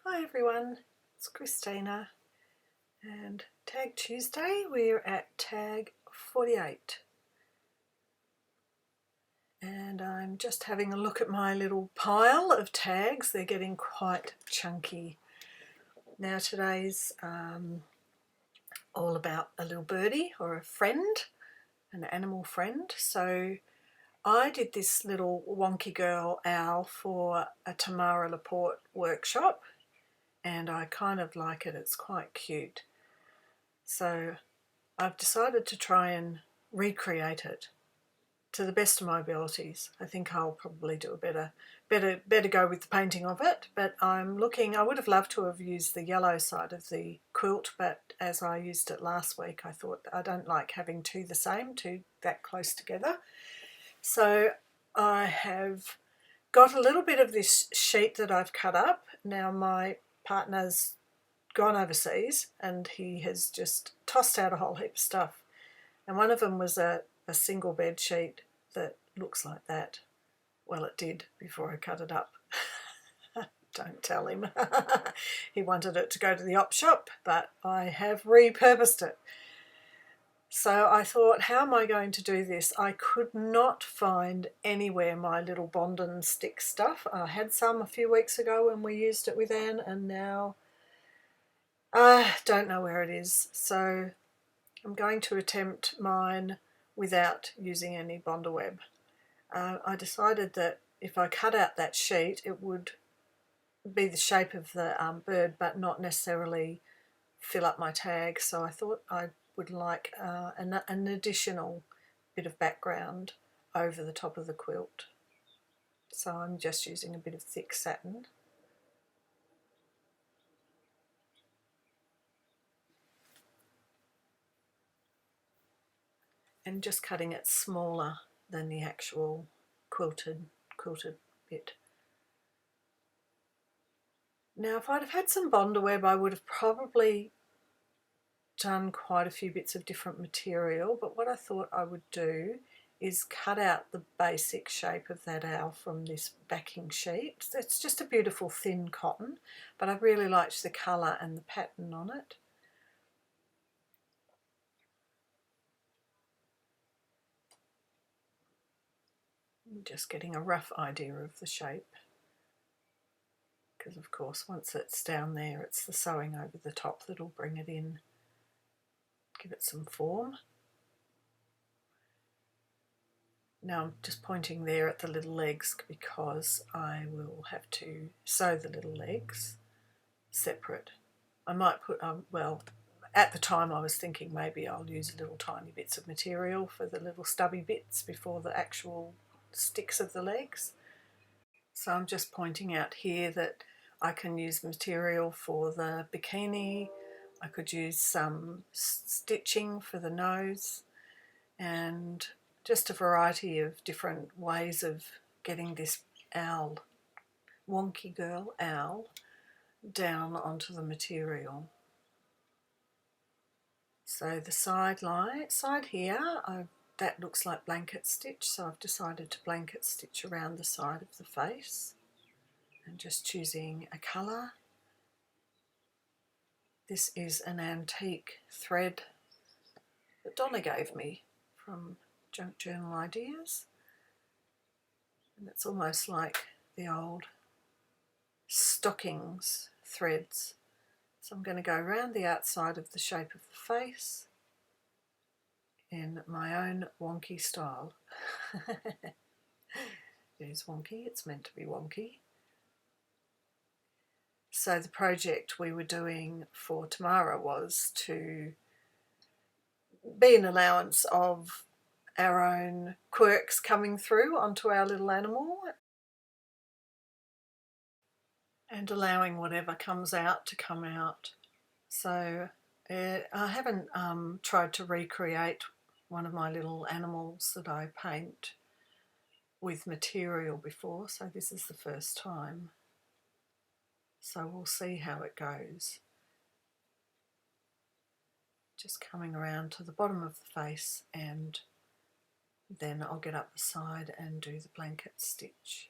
Hi everyone, it's Christina and Tag Tuesday. We're at tag 48 and I'm just having a look at my little pile of tags. They're getting quite chunky. Now today's all about a little birdie or a friend, an animal friend. So I did this little Wonky Girl owl for a Tamara Laporte workshop and I kind of like it. It's quite cute. So I've decided to try and recreate it to the best of my abilities. I think I'll probably do a better go with the painting of it, but I'm looking. I would have loved to have used the yellow side of the quilt, but as I used it last week, I thought I don't like having two that close together. So I have got a little bit of this sheet that I've cut up. Now my partner's gone overseas and he has just tossed out a whole heap of stuff, and one of them was a single bed sheet that looks like that. Well, it did before I cut it up. Don't tell him. He wanted it to go to the op shop, but I have repurposed it. So I thought, how am I going to do this? I could not find anywhere my little Bonden stick stuff. I had some a few weeks ago when we used it with Anne, and now I don't know where it is. So I'm going to attempt mine without using any Bonder web. I decided that if I cut out that sheet, it would be the shape of the bird, but not necessarily fill up my tag. So I thought I would like an additional bit of background over the top of the quilt. So I'm just using a bit of thick satin. And just cutting it smaller than the actual quilted bit. Now if I'd have had some Bonder web, I would have probably done quite a few bits of different material, but what I thought I would do is cut out the basic shape of that owl from this backing sheet. It's just a beautiful thin cotton, but I really liked the colour and the pattern on it. I'm just getting a rough idea of the shape, because of course once it's down there, it's the sewing over the top that'll bring it in, give it some form. Now I'm just pointing there at the little legs because I will have to sew the little legs separate. I might put, well, at the time I was thinking maybe I'll use little tiny bits of material for the little stubby bits before the actual sticks of the legs. So I'm just pointing out here that I can use material for the bikini. I could use some stitching for the nose, and just a variety of different ways of getting this owl, Wonky Girl owl, down onto the material. So the side here, that looks like blanket stitch, so I've decided to blanket stitch around the side of the face and just choosing a colour. This is an antique thread that Donna gave me from Junk Journal Ideas, and it's almost like the old stockings threads. So I'm going to go around the outside of the shape of the face in my own wonky style. It is wonky, it's meant to be wonky. So the project we were doing for Tamara was to be an allowance of our own quirks coming through onto our little animal and allowing whatever comes out to come out. So I haven't tried to recreate one of my little animals that I paint with material before, so this is the first time. So we'll see how it goes. Just coming around to the bottom of the face, and then I'll get up the side and do the blanket stitch.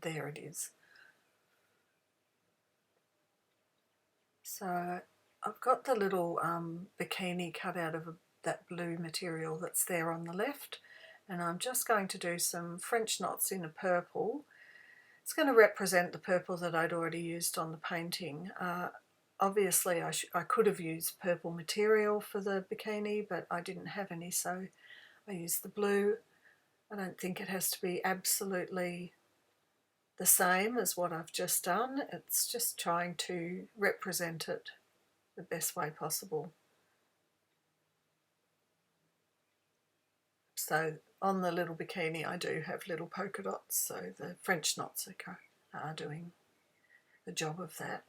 There it is. So I've got the little bikini cut out of that blue material that's there on the left, and I'm just going to do some French knots in a purple. It's going to represent the purple that I'd already used on the painting. Obviously I could have used purple material for the bikini, but I didn't have any, so I used the blue. I don't think it has to be absolutely the same as what I've just done. It's just trying to represent it the best way possible. So on the little bikini I do have little polka dots, so the French knots are doing the job of that.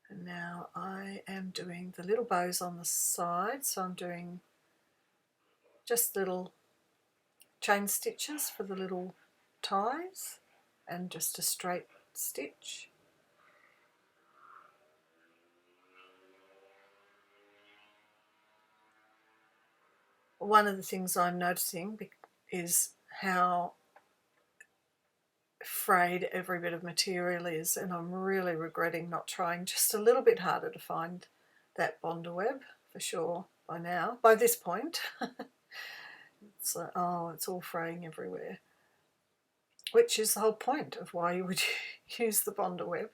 And now I am doing the little bows on the side, so I'm doing just little chain stitches for the little ties and just a straight stitch. One of the things I'm noticing is how frayed every bit of material is, and I'm really regretting not trying just a little bit harder to find that Bonder web for sure by now. By this point, it's it's all fraying everywhere, which is the whole point of why you would use the Bonder web.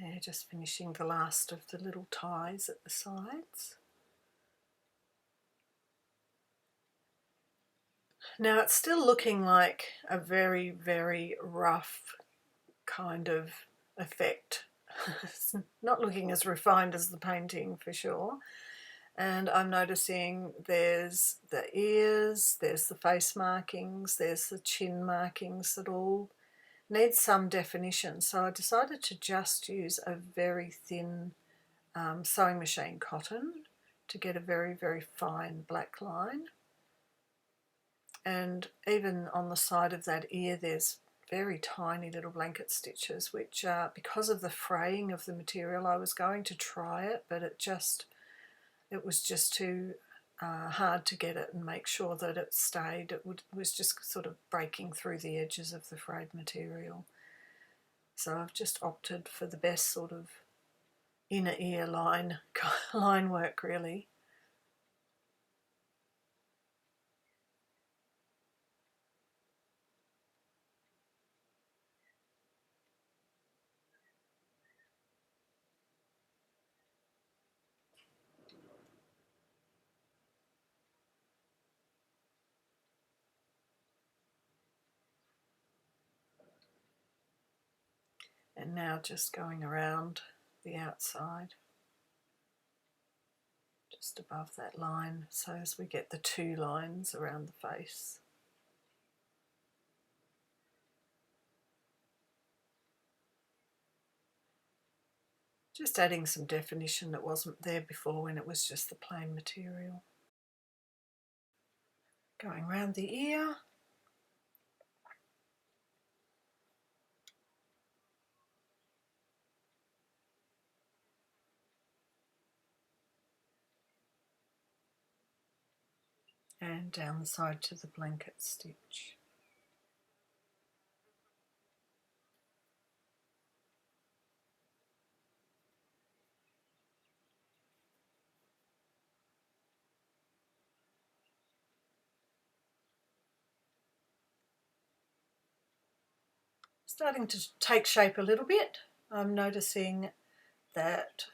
Yeah, just finishing the last of the little ties at the sides. Now it's still looking like a very, very rough kind of effect. It's not looking as refined as the painting for sure. And I'm noticing there's the ears, there's the face markings, there's the chin markings that all need some definition. So I decided to just use a very thin sewing machine cotton to get a very, very fine black line. And even on the side of that ear there's very tiny little blanket stitches, which because of the fraying of the material I was going to try it, but it was just too hard to get it and make sure that it stayed. It was just sort of breaking through the edges of the frayed material. So I've just opted for the best sort of inner ear line work really. And now just going around the outside, just above that line, so as we get the two lines around the face. Just adding some definition that wasn't there before when it was just the plain material. Going around the ear. And down the side to the blanket stitch. Starting to take shape a little bit. I'm noticing that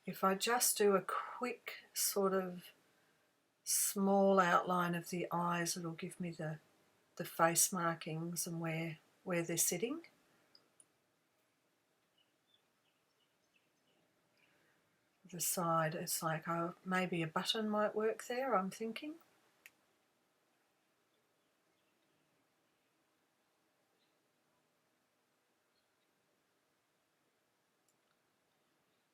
if I just do a quick sort of small outline of the eyes, it'll give me the the face markings and where they're sitting. The side, it's like, oh, maybe a button might work there, I'm thinking.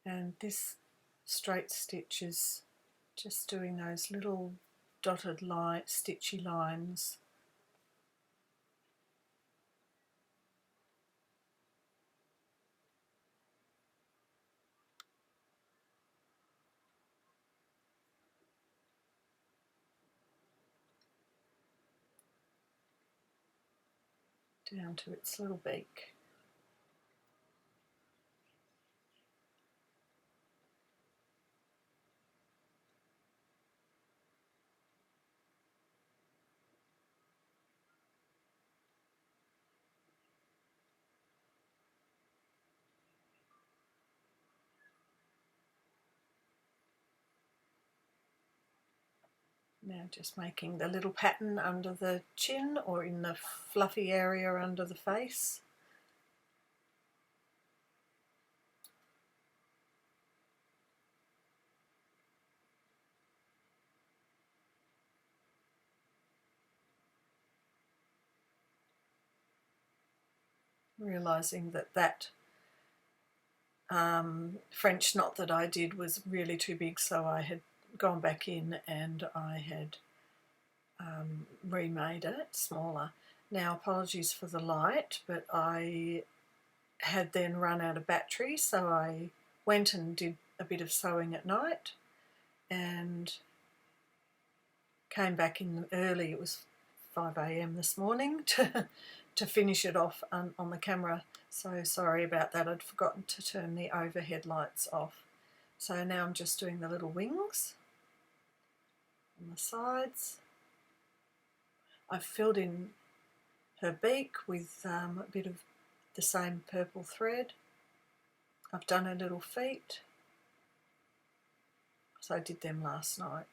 And this straight stitch is just doing those little dotted line, stitchy lines. Down to its little beak. Now just making the little pattern under the chin or in the fluffy area under the face. Realising that French knot that I did was really too big, so I had gone back in and I had remade it smaller. Now apologies for the light, but I had then run out of battery, so I went and did a bit of sewing at night and came back in early. It was 5 a.m. this morning to finish it off on the camera. So sorry about that, I'd forgotten to turn the overhead lights off. So now I'm just doing the little wings on the sides. I've filled in her beak with a bit of the same purple thread. I've done her little feet, so I did them last night.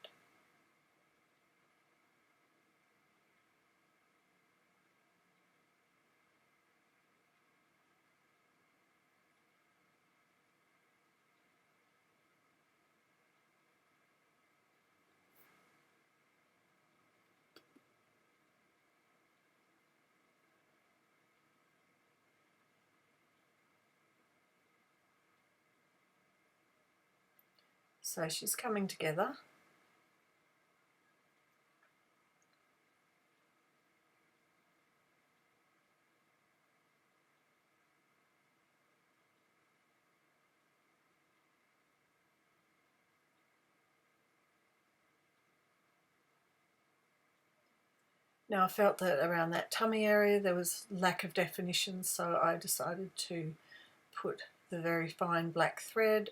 So she's coming together. Now I felt that around that tummy area there was lack of definition, so I decided to put the very fine black thread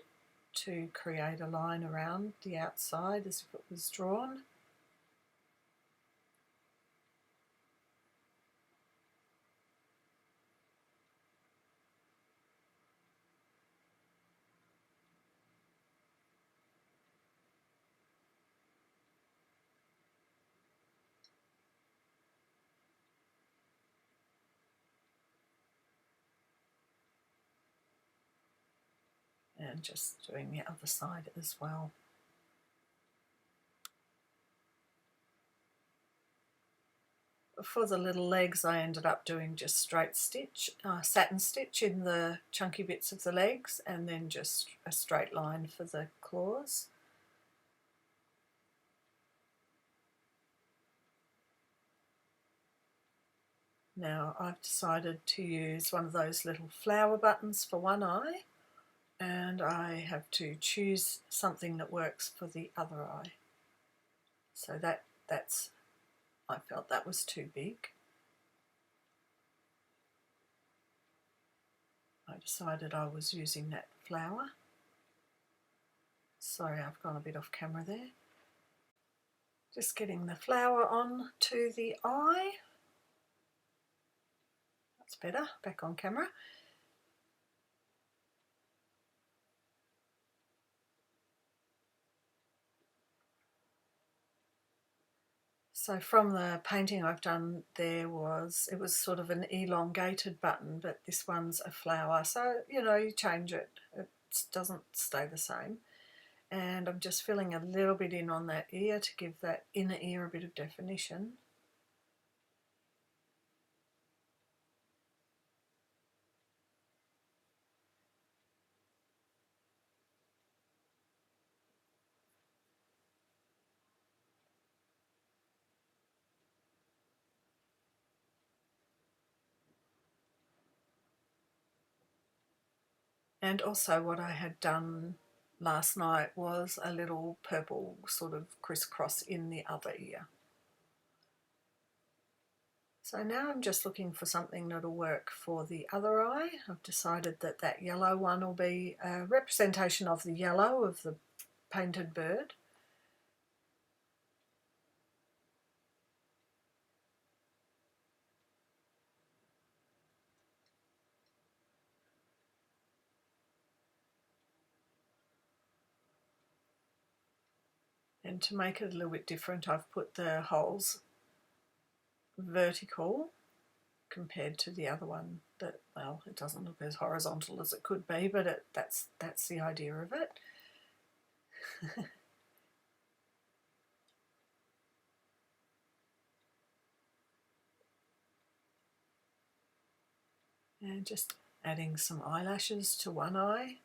to create a line around the outside as if it was drawn. And just doing the other side as well. For the little legs I ended up doing just straight stitch, satin stitch in the chunky bits of the legs, and then just a straight line for the claws. Now I've decided to use one of those little flower buttons for one eye, and I have to choose something that works for the other eye. So that's I felt that was too big. I decided I was using that flower. Sorry, I've gone a bit off camera there. Just getting the flower on to the eye. That's better, back on camera. So from the painting I've done, it was sort of an elongated button, but this one's a flower. So, you know, you change it. It doesn't stay the same. And I'm just filling a little bit in on that ear to give that inner ear a bit of definition. And also what I had done last night was a little purple sort of crisscross in the other ear. So now I'm just looking for something that'll work for the other eye. I've decided that that yellow one will be a representation of the yellow of the painted bird. And to make it a little bit different, I've put the holes vertical compared to the other one that, well, it doesn't look as horizontal as it could be, but that's the idea of it. And just adding some eyelashes to one eye.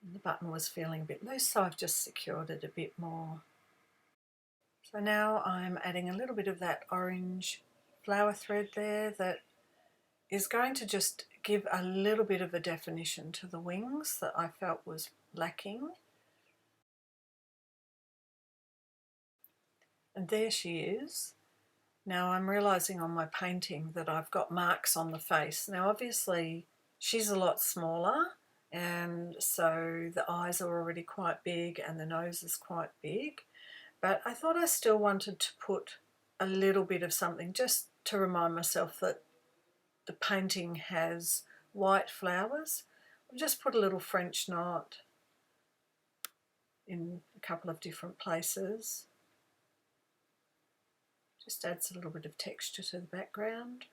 And the button was feeling a bit loose, so I've just secured it a bit more. So now I'm adding a little bit of that orange flower thread there that is going to just give a little bit of a definition to the wings that I felt was lacking. And there she is. Now I'm realising on my painting that I've got marks on the face. Now obviously she's a lot smaller, and so the eyes are already quite big and the nose is quite big, but I thought I still wanted to put a little bit of something just to remind myself that the painting has white flowers. I'll just put a little French knot in a couple of different places. Just adds a little bit of texture to the background.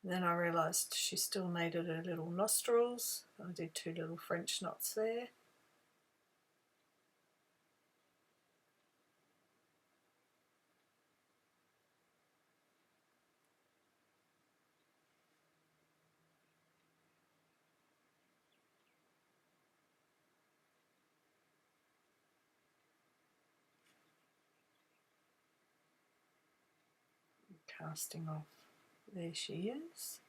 And then I realised she still needed her little nostrils. I did 2 little French knots there. Casting off. There she is.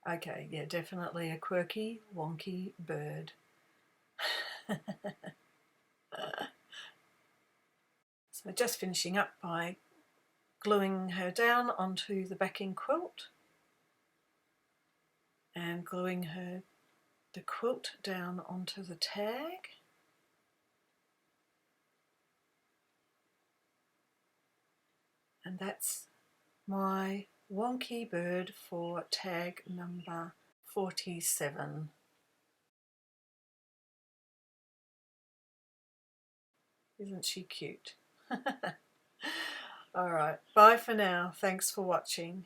Okay, yeah, definitely a quirky, wonky bird. So just finishing up by gluing her down onto the backing quilt and gluing the quilt down onto the tag. And that's my wonky bird for tag number 47. Isn't she cute? All right, bye for now. Thanks for watching.